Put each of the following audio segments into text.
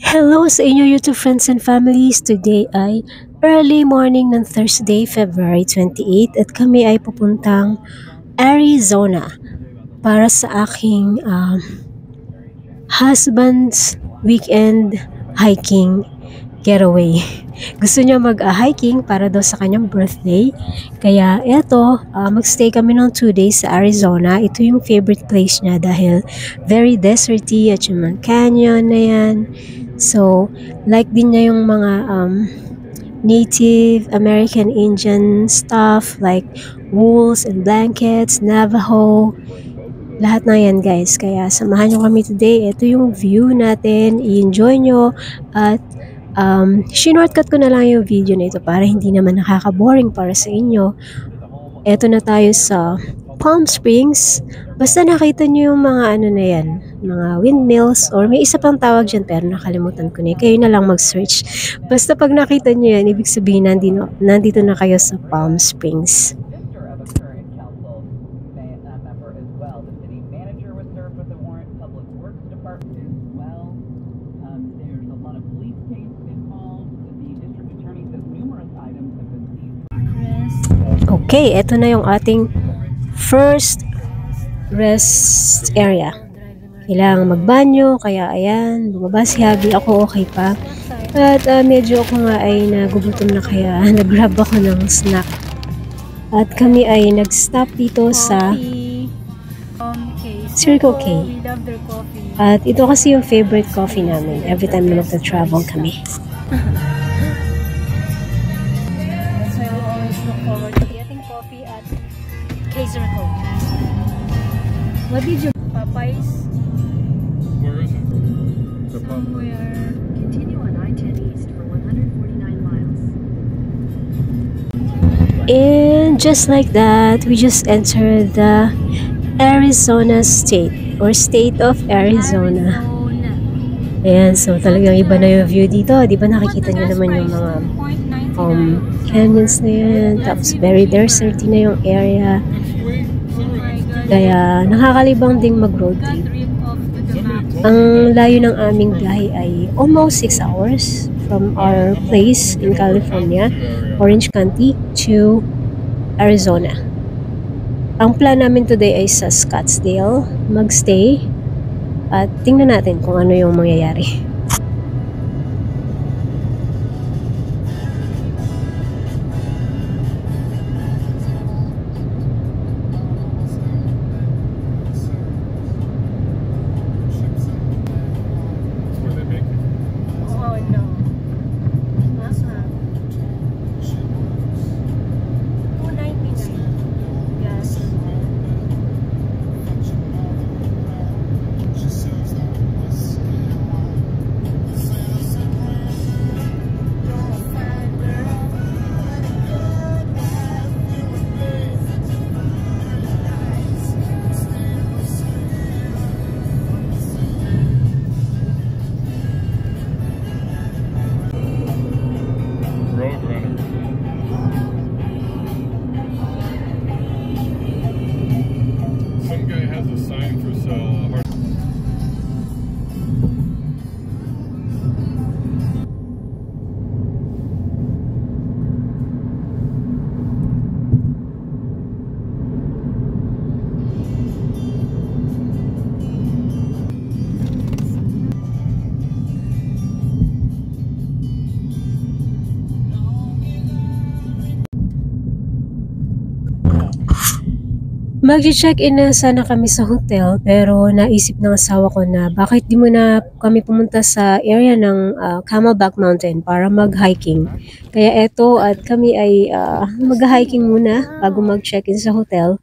Hello sa inyo YouTube friends and families. Today ay early morning ng Thursday, February 28 at kami ay pupuntang Arizona para sa aking husband's weekend hiking getaway. Gusto niya mag-hiking para daw sa kanyang birthday. Kaya eto, magstay kami ng 2 days sa Arizona. Ito yung favorite place niya dahil very deserty at yung mga canyon na yan. So, like din niya yung mga Native American Indian stuff like wools and blankets, Navajo, lahat na yan guys. Kaya samahan nyo kami today. Ito yung view natin. I-enjoy nyo at shortcut ko na lang yung video na ito para hindi naman nakaka-boring para sa inyo. Ito na tayo sa Palm Springs. Basta nakita nyo yung mga ano na yan, mga windmills, or may isa pang tawag dyan pero nakalimutan ko na. Kayo na lang mag-search. Basta pag nakita nyo yan, ibig sabihin nandito na kayo sa Palm Springs. Okay, ito na yung ating first rest area. Kailangan magbanyo, kaya ayan, bumaba si Habi. Ako okay pa. At medyo ako nga ay nagugutom na kaya nag-grab ako ng snack. At kami ay nag-stop dito sa Circle K. At ito kasi yung favorite coffee namin every time na magta-travel kami. What did you Popeyes? Where is it? Somewhere. Continue on I-10 East for 149 miles. And just like that, we just entered the Arizona state or state of Arizona. Ayan, so talagang iba na yung view dito. Di ba nakikita nyo naman yung mga canyons na yan. Tapos very deserty na yung area. Kaya nakakalibang ding mag-road trip. Ang layo ng aming biyahe ay almost 6 hours from our place in California, Orange County, to Arizona. Ang plan namin today ay sa Scottsdale magstay at tingnan natin kung ano yung mangyayari. Some guy has a sign for sale. Mag-check-in na sana kami sa hotel pero naisip ng asawa ko na bakit di mo na kami pumunta sa area ng Camelback Mountain para mag-hiking. Kaya eto at kami ay mag-hiking muna bago mag-check-in sa hotel.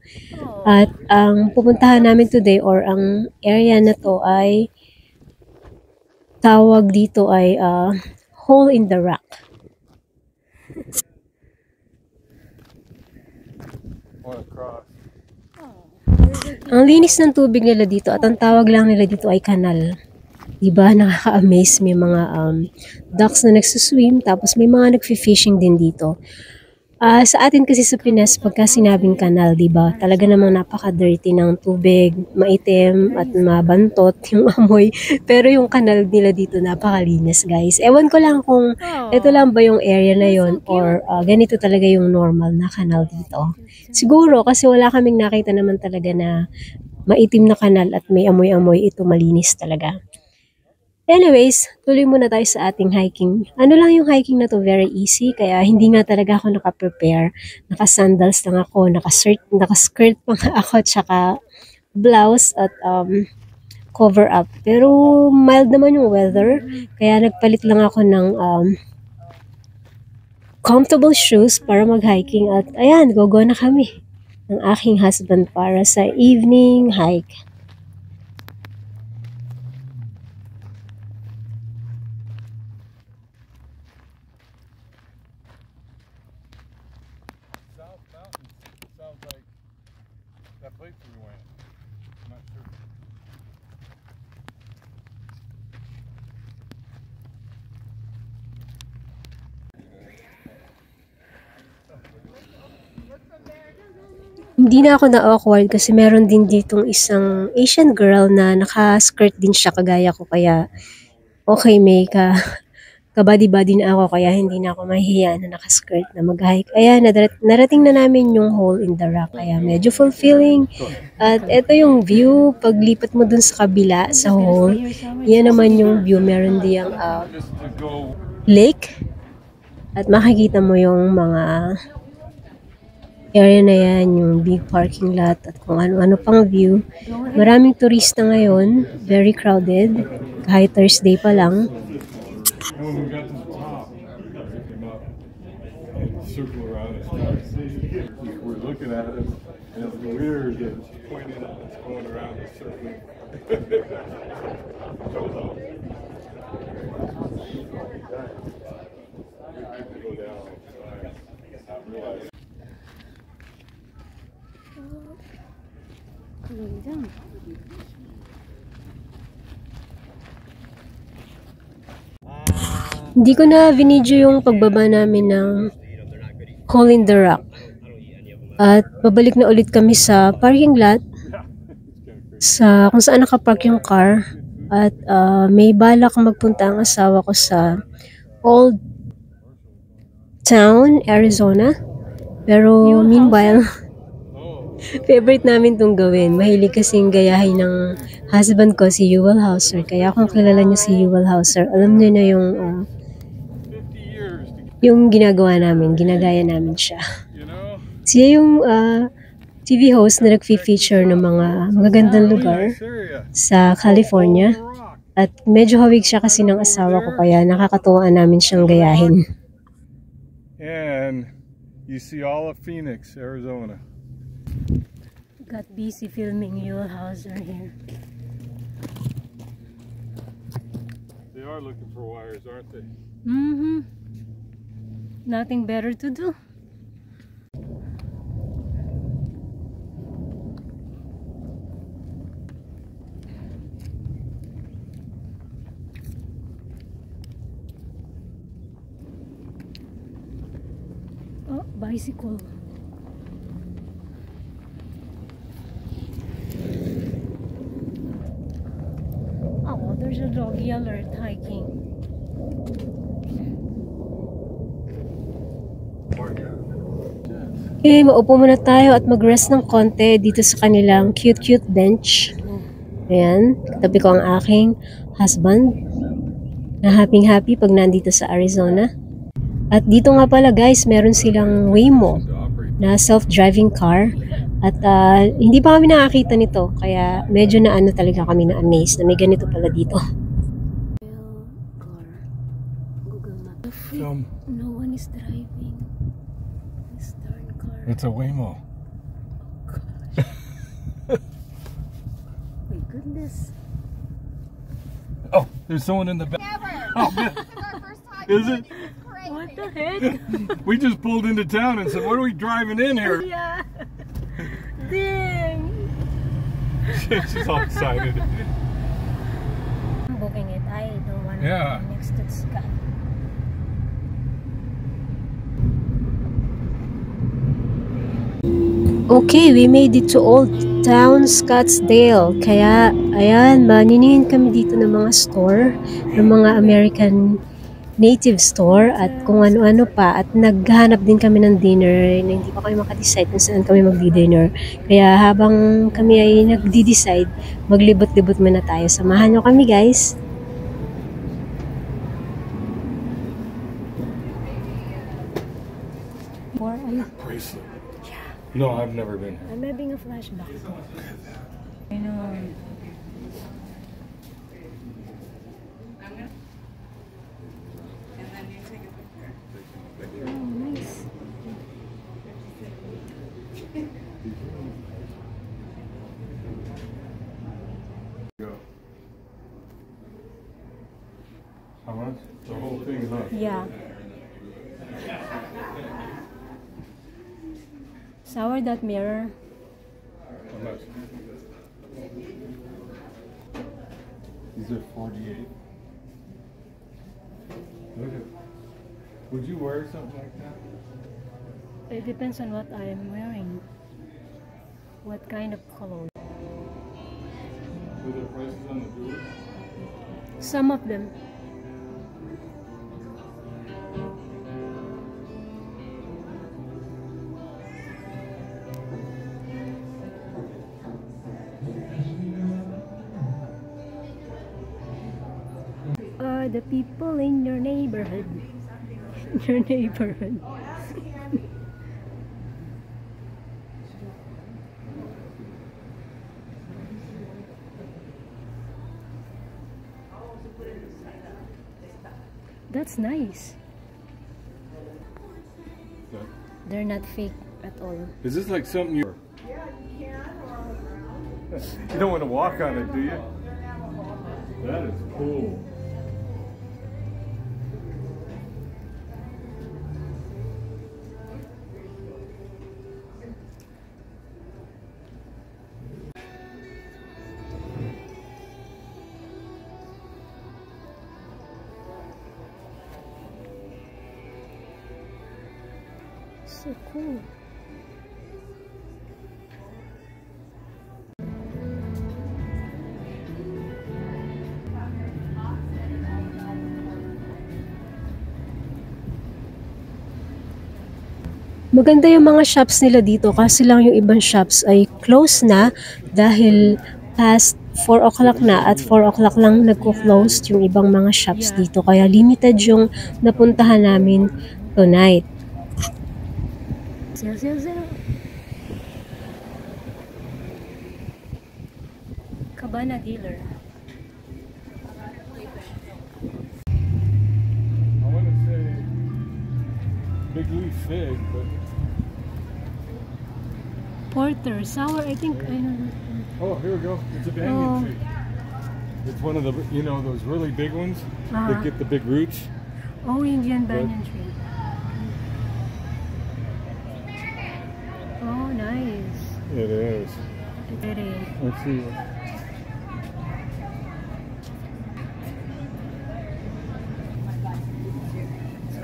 At ang pupuntahan namin today or ang area na to ay tawag dito ay Hole in the Rock. Ang linis ng tubig nila dito at ang tawag lang nila dito ay kanal. Diba? Nakaka-amaze. May mga ducks na nagsuswim tapos may mga nagfi-fishing din dito. Sa atin kasi sa Pinas, pagka sinabing kanal, di ba? Talaga namang napaka-dirty ng tubig, maitim at mabantot yung amoy. Pero yung kanal nila dito napakalinis, guys. Ewan ko lang kung ito lang ba yung area na yon or ganito talaga yung normal na kanal dito. Siguro kasi wala kaming nakita naman talaga na maitim na kanal at may amoy-amoy, ito malinis talaga. Anyways, tuloy muna tayo sa ating hiking. Ano lang yung hiking na to, very easy, kaya hindi nga talaga ako naka-prepare. Naka-sandals lang ako, naka-skirt pa nga ako, tsaka blouse at cover up. Pero mild naman yung weather, kaya nagpalit lang ako ng comfortable shoes para mag-hiking at ayan, go na kami ng aking husband para sa evening hike. South Mountain sounds like that place we went. I'm not sure. Hindi na ako na-awkward kasi meron din ditong isang Asian girl na naka-skirt din siya kagaya ko kaya okay may kabady-body na ako kaya hindi na ako mahihiya na naka-skirt na mag-hike. Ayan, narating na namin yung hole in the rock kaya medyo fulfilling. At ito yung view, paglipat mo dun sa kabila sa hole, yan naman yung view, meron diyang Just to go. lake at makikita mo yung mga area na yan, yung big parking lot at kung ano-ano pang view. Maraming turista ngayon, very crowded, kahit Thursday pa lang. And when we got to the top, we came up and circle around and see. We're looking at it, and it's weird that it's pointing up, it's going around and circling. Hindi ko na vinidyo yung pagbaba namin ng hole in the rock. At babalik na ulit kami sa parking lot sa kung saan nakapark yung car. At may balak magpunta ang asawa ko sa Old Town, Arizona. Pero meanwhile, favorite namin tong gawin. Mahilig kasing gayahin ng husband ko si Yuval Hauser. Kaya kung kilala niyo si Yuval Hauser, alam niyo na yung ginagawa namin, ginagaya namin siya. Siya yung TV host na nag-feature ng mga magagandang lugar sa California. At medyo hawig siya kasi ng asawa ko kaya nakakatuwaan namin siyang gayahin. And you see all of Phoenix, Arizona. Got busy filming Yuval Hauser here. They are looking for wires, aren't they? Mm-hmm. Nothing better to do. Oh, bicycle. Oh, there's a doggy alert hiking. Okay, maupo muna tayo at mag-rest ng konti dito sa kanilang cute bench. Ayan, katabi ko ang aking husband na happy pag nandito sa Arizona. At dito nga pala guys, meron silang Waymo na self-driving car. At hindi pa kami nakakita nito, kaya medyo na talaga kami na-amaze na may ganito pala dito. No one is driving this darn car. It's a Waymo. My goodness. Oh, there's someone in the back. Oh, This is our first time. is it? Crazy. What the heck? We just pulled into town and said, "What are we driving in here?" Yeah. Dang. She's all excited. I'm booking it. I don't want to Yeah. next to the sky. Okay, we made it to Old Town Scottsdale. Kaya, ayan, maninihin kami dito ng mga store, ng mga American native store at kung ano-ano pa. At naghahanap din kami ng dinner na hindi pa kami makadecide kung saan kami magdi-dinner. Kaya habang kami ay nagdi-decide, maglibot-libot muna tayo. Samahan nyo kami, guys. Bracelet. No, I've never been here. I'm having a flashback. I know. Oh, nice. Go. How much? The whole thing, huh? Yeah. Sour that mirror. How much? These are 48. Look at. Would you wear something like that? It depends on what I am wearing. What kind of cologne? Were there prices on the jewelry? Some of them. Are the people in your neighborhood? Your neighborhood. That's nice. That- They're not fake at all. Is this like something you? You don't want to walk on it, do you? That is cool. So cool. Maganda yung mga shops nila dito kasi lang yung ibang shops ay close na dahil past 4 o'clock na at 4 o'clock lang nagko-close yung ibang mga shops dito. Kaya limited yung napuntahan namin tonight. Sale, sale, sale. Cabana dealer. I want to say big leaf fig, but Porter, sour, I think, I don't know. oh, here we go. It's a banyan Oh. tree. It's one of the, you know, those really big ones Uh-huh. that get the big roots. Oh, Indian banyan tree. Oh, nice. It is. Very. Let's see.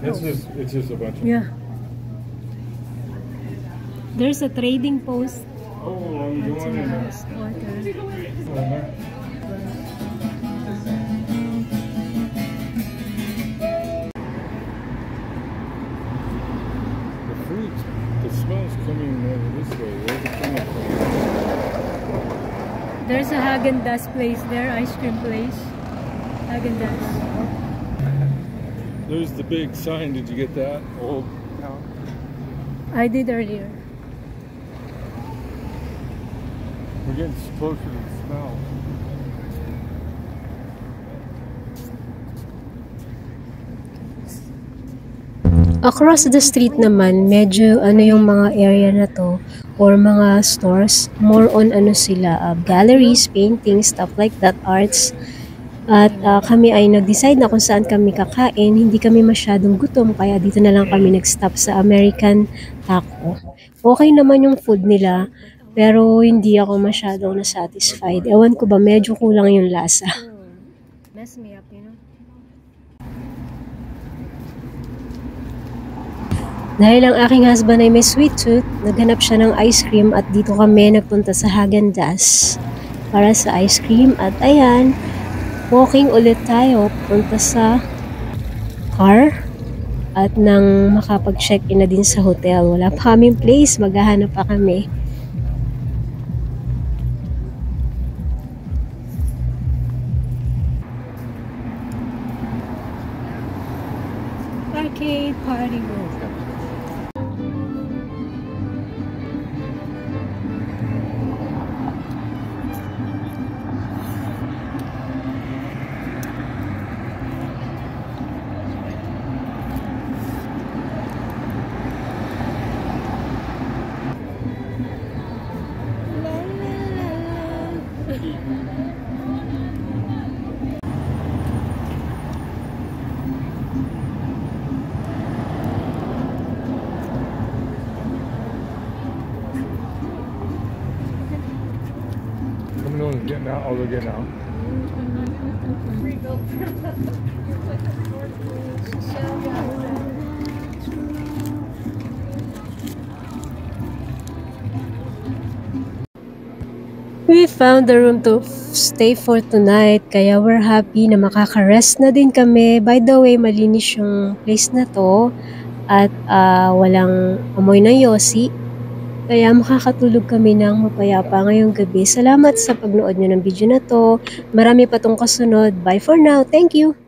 It's just a bunch of. Yeah. There's a trading post Oh, I'm at going in there. Porter. The fruit, the smell's coming over this way. Where's it coming from? There's a Häagen-Dazs place there, ice cream place. Häagen-Dazs. There's the big sign. Did you get that? Old Town. I did earlier. We're getting closer to the smell. Across the street naman, medyo ano yung mga area na to or mga stores, more on ano sila, galleries, paintings, stuff like that, arts. At kami ay nag-decide na kung saan kami kakain, hindi kami masyadong gutom kaya dito na lang kami nag-stop sa American Taco. Okay naman yung food nila, pero hindi ako masyadong na-satisfied. Ewan ko ba, medyo kulang yung lasa. Mess me up, you know? Dahil ang aking husband ay may sweet tooth, naghanap siya ng ice cream at dito kami nagpunta sa Häagen-Dazs para sa ice cream. At ayan, walking ulit tayo punta sa car at nang makapag-check-in na din sa hotel. Wala pa kaming place, maghahanap pa kami. Arcade Party World. Coming on and getting out. Oh, they're getting out. We found the room to stay for tonight, kaya we're happy na makaka-rest na din kami. By the way, malinis yung place na to at walang amoy ng yosi. Kaya makakatulog kami ng mapayapa ngayong gabi. Salamat sa pagnood nyo ng video na to. Marami pa tong kasunod. Bye for now. Thank you!